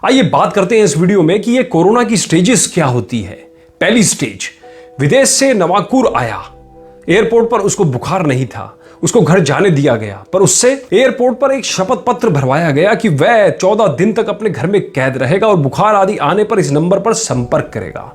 आइए बात करते हैं इस वीडियो में कि ये कोरोना की स्टेजेस क्या होती है। पहली स्टेज, विदेश से नवांकुर आया, एयरपोर्ट पर उसको बुखार नहीं था, उसको घर जाने दिया गया, पर उससे एयरपोर्ट पर एक शपथ पत्र भरवाया गया कि वह 14 दिन तक अपने घर में कैद रहेगा और बुखार आदि आने पर इस नंबर पर संपर्क करेगा।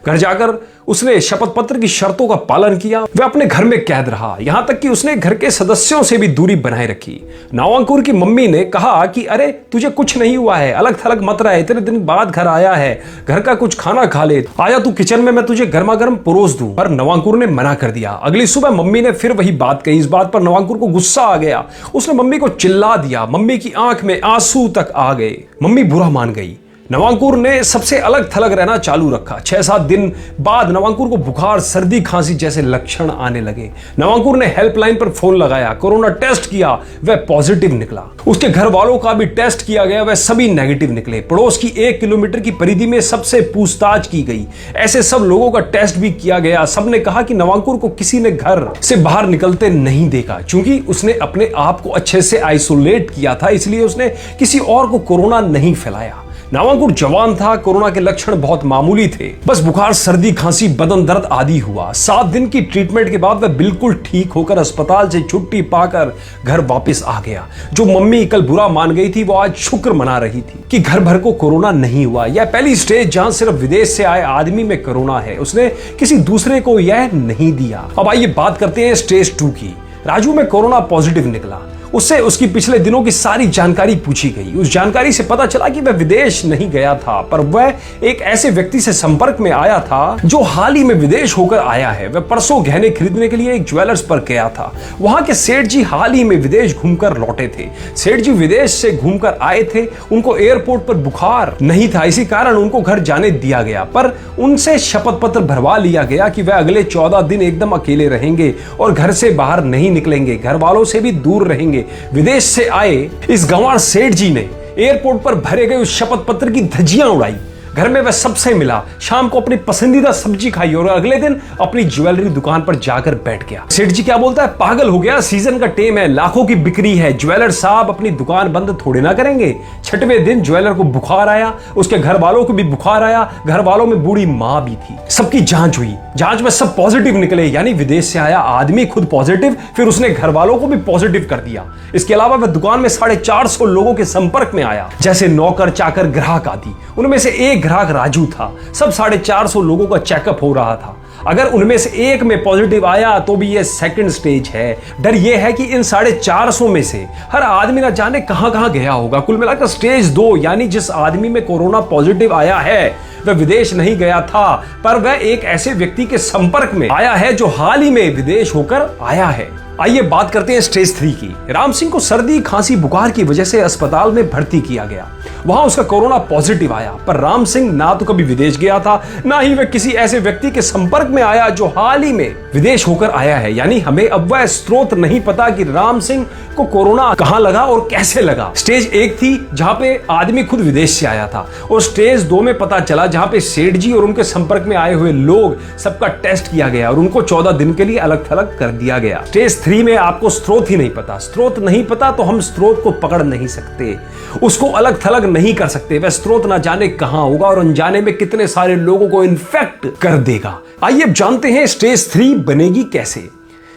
घर जाकर उसने शपथ पत्र की शर्तों का पालन किया, वह अपने घर में कैद रहा, यहां तक कि उसने घर के सदस्यों से भी दूरी बनाए रखी। नवांकुर की मम्मी ने कहा कि अरे तुझे कुछ नहीं हुआ है, अलग थलग मत रहे, इतने दिन बाद घर आया है, घर का कुछ खाना खा ले, आया तू किचन में, मैं तुझे गर्मा गर्म परोस दूं। पर नवांकुर ने मना कर दिया। अगली सुबह मम्मी ने फिर वही बात कही। इस बात पर नवांकुर को गुस्सा आ गया, उसने मम्मी को चिल्ला दिया, मम्मी की आंख में आंसू तक आ गए, मम्मी बुरा मान गई। नवांकुर ने सबसे अलग थलग रहना चालू रखा। 6-7 दिन बाद नवांकुर को बुखार, सर्दी, खांसी जैसे लक्षण आने लगे। नवांकुर ने हेल्पलाइन पर फोन लगाया, कोरोना टेस्ट किया, वह पॉजिटिव निकला। उसके घर वालों का भी टेस्ट किया गया, वह सभी नेगेटिव निकले। पड़ोस की 1 किलोमीटर की परिधि में सबसे पूछताछ की गई, ऐसे सब लोगों का टेस्ट भी किया गया। सबने कहा कि नवांकुर को किसी ने घर से बाहर निकलते नहीं देखा, क्योंकि उसने अपने आप को अच्छे से आइसोलेट किया था, इसलिए उसने किसी और को कोरोना नहीं फैलाया। नवांकुर जवान था, कोरोना के लक्षण बहुत मामूली थे, बस बुखार, सर्दी, खांसी, बदन दर्द आदि हुआ। 7 दिन की ट्रीटमेंट के बाद वह बिल्कुल ठीक होकर अस्पताल से छुट्टी पाकर घर वापस आ गया। जो मम्मी कल बुरा मान गई थी, वो आज शुक्र मना रही थी कि घर भर को कोरोना नहीं हुआ। यह पहली स्टेज जहां सिर्फ विदेश से आए आदमी में कोरोना है, उसने किसी दूसरे को यह नहीं दिया। अब आइए बात करते हैं स्टेज 2 की। राजू में कोरोना पॉजिटिव निकला, उससे उसकी पिछले दिनों की सारी जानकारी पूछी गई। उस जानकारी से पता चला कि वह विदेश नहीं गया था, पर वह एक ऐसे व्यक्ति से संपर्क में आया था जो हाल ही में विदेश होकर आया है। वह परसों गहने खरीदने के लिए एक ज्वेलर्स पर गया था। वहां के सेठ जी हाल ही में विदेश घूमकर लौटे थे। सेठ जी विदेश से घूमकर आए थे, उनको एयरपोर्ट पर बुखार नहीं था, इसी कारण उनको घर जाने दिया गया, पर उनसे शपथ पत्र भरवा लिया गया कि वह अगले 14 दिन एकदम अकेले रहेंगे और घर से बाहर नहीं निकलेंगे, घर वालों से भी दूर रहेंगे। विदेश से आए इस गंवार सेठ जी ने एयरपोर्ट पर भरे गए उस शपथ पत्र की धज्जियां उड़ाई। घर में वह सबसे मिला, शाम को अपनी पसंदीदा सब्जी खाई और अगले दिन अपनी ज्वेलरी दुकान पर जाकर बैठ गया। सेठ जी क्या बोलता है, पागल हो गया, सीजन का टेम है, लाखों की बिक्री है, ज्वेलर साहब अपनी दुकान बंद थोड़े ना करेंगे। 6वें दिन ज्वेलर को बुखार आया, उसके घर वालों को भी बुखार आया, घर वालों में बूढ़ी मां भी थी। सबकी जांच हुई, जांच में सब पॉजिटिव निकले, यानी विदेश से आया आदमी खुद पॉजिटिव, फिर उसने घर वालों को भी पॉजिटिव कर दिया। इसके अलावा वह दुकान में 450 लोगों के संपर्क में आया, जैसे नौकर, चाकर, ग्राहक आदि। उनमें से एक ग्राहक राजू था। सब 450 लोगों का चेकअप हो रहा था। अगर उनमें से एक में पॉजिटिव आया तो भी यह सेकंड स्टेज है। डर यह है कि इन 450 में से हर आदमी ना जाने कहां कहां गया होगा। कुल मिलाकर स्टेज 2, यानी जिस आदमी में कोरोना पॉजिटिव आया है वह विदेश नहीं गया था, पर वह एक ऐसे व्यक्ति के संपर्क में आया है जो हाल ही में विदेश होकर आया है। आइए बात करते हैं स्टेज 3 की। राम सिंह को सर्दी, खांसी, बुखार की वजह से अस्पताल में भर्ती किया गया। वहां उसका कोरोना पॉजिटिव आया, पर राम सिंह ना तो कभी विदेश गया था, ना ही वह किसी ऐसे व्यक्ति के संपर्क में आया जो हाल ही में विदेश होकर आया है। यानी हमें अब वह स्रोत नहीं पता कि राम सिंह को कोरोना कहां लगा और कैसे लगा। स्टेज 1 थी जहां पे आदमी खुद विदेश से आया था, और स्टेज 2 में पता चला जहां पे सेठ जी और उनके संपर्क में आए हुए लोग सबका टेस्ट किया गया और उनको 14 दिन के लिए अलग थलग कर दिया गया। स्टेज 3 में आपको स्रोत ही नहीं पता। स्रोत नहीं पता तो हम स्रोत को पकड़ नहीं सकते, उसको अलग थलग नहीं कर सकते। वह स्रोत ना जाने कहां होगा और अनजाने में कितने सारे लोगों को इन्फेक्ट कर देगा। आइए अब जानते हैं स्टेज 3 बनेगी कैसे।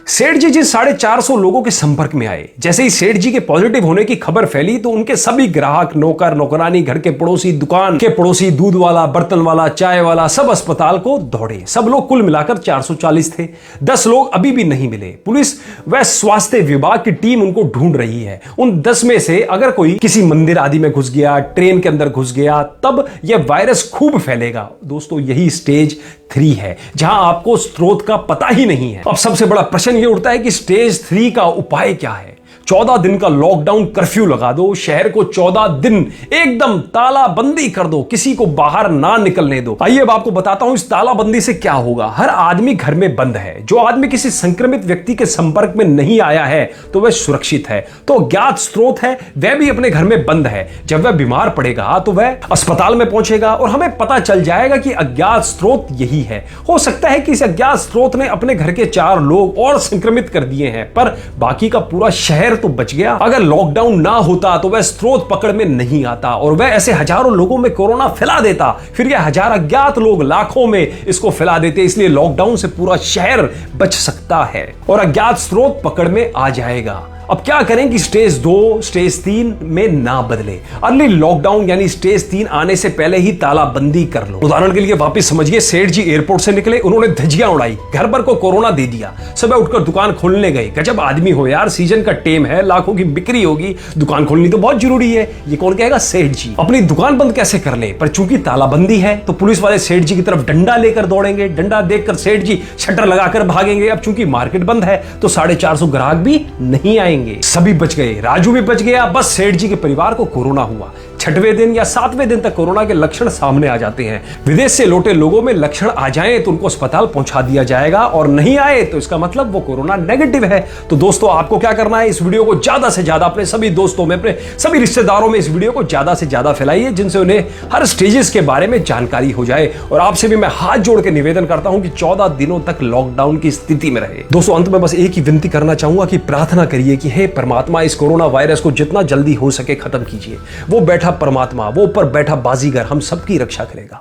सेठ जी जिन 450 लोगों के संपर्क में आए, जैसे ही सेठ जी के पॉजिटिव होने की खबर फैली तो उनके सभी ग्राहक, नौकर, नौकरानी, घर के पड़ोसी, दुकान के पड़ोसी, दूध वाला, बर्तन वाला, चाय वाला, सब अस्पताल को दौड़े। सब लोग कुल मिलाकर 440 थे। 10 लोग अभी भी नहीं मिले। पुलिस व स्वास्थ्य विभाग की टीम उनको ढूंढ रही है। उन 10 में से अगर कोई किसी मंदिर आदि में घुस गया, ट्रेन के अंदर घुस गया, तब यह वायरस खूब फैलेगा। दोस्तों यही स्टेज 3 है, जहां आपको स्रोत का पता ही नहीं है। अब सबसे बड़ा प्रश्न ये उठता है कि स्टेज 3 का उपाय क्या है। 14 दिन का लॉकडाउन कर्फ्यू लगा दो, शहर को 14 दिन एकदम तालाबंदी कर दो, किसी को बाहर ना निकलने दो। आइए अब आपको बताता हूं इस तालाबंदी से क्या होगा। हर आदमी घर में बंद है। जो आदमी किसी संक्रमित व्यक्ति के संपर्क में नहीं आया है तो वह सुरक्षित है, तो अज्ञात स्रोत है वह भी अपने घर में बंद है। जब वह बीमार पड़ेगा तो वह अस्पताल में पहुंचेगा और हमें पता चल जाएगा कि अज्ञात स्रोत यही है। हो सकता है कि इस अज्ञात स्रोत ने अपने घर के 4 लोग और संक्रमित कर दिए हैं, पर बाकी का पूरा शहर तो बच गया। अगर लॉकडाउन ना होता तो वह स्रोत पकड़ में नहीं आता और वह ऐसे हजारों लोगों में कोरोना फैला देता, फिर यह हजार अज्ञात लोग लाखों में इसको फैला देते। इसलिए लॉकडाउन से पूरा शहर बच सकता है और अज्ञात स्रोत पकड़ में आ जाएगा। अब क्या करें कि स्टेज 2, स्टेज 3 में ना बदले। अर्ली लॉकडाउन यानी स्टेज 3 आने से पहले ही तालाबंदी कर लो। उदाहरण के लिए वापस समझिए, सेठ जी एयरपोर्ट से निकले, उन्होंने धज्जियां उड़ाई, घर भर को कोरोना दे दिया, सुबह उठकर दुकान खोलने गए। गजब आदमी हो यार, सीजन का टेम है, लाखों की बिक्री होगी, दुकान खोलनी तो बहुत जरूरी है। ये कौन कहेगा? सेठ जी। अपनी दुकान बंद कैसे कर ले? पर चूंकि तालाबंदी है तो पुलिस वाले सेठ जी की तरफ डंडा लेकर दौड़ेंगे, डंडा देखकर सेठ जी शटर लगाकर भागेंगे। अब चूंकि मार्केट बंद है तो 450 ग्राहक भी नहीं आएंगे। सभी बच गए, राजू भी बच गया। बस सेठ जी के परिवार को कोरोना हुआ। 6वें दिन या 7वें दिन तक कोरोना के लक्षण सामने आ जाते हैं। विदेश से लौटे लोगों में लक्षण आ जाएं तो उनको अस्पताल पहुंचा दिया जाएगा और नहीं आए तो इसका मतलब वो कोरोना नेगेटिव है। तो दोस्तों, आपको क्या करना है? इस वीडियो को ज्यादा से ज्यादा अपने सभी दोस्तों में, अपने सभी रिश्तेदारों में इस वीडियो को ज्यादा से ज्यादा फैलाइए, जिनसे उन्हें हर स्टेजेस के बारे में जानकारी हो जाए। और आपसे भी मैं हाथ जोड़ के निवेदन करता हूं कि 14 दिनों तक लॉकडाउन की स्थिति में रहे। दोस्तों, अंत में बस एक ही विनती करना चाहूंगा कि प्रार्थना करिए कि हे परमात्मा, इस कोरोना वायरस को जितना जल्दी हो सके खत्म कीजिए। वो बैठा परमात्मा, वो ऊपर बैठा बाजीगर हम सबकी रक्षा करेगा।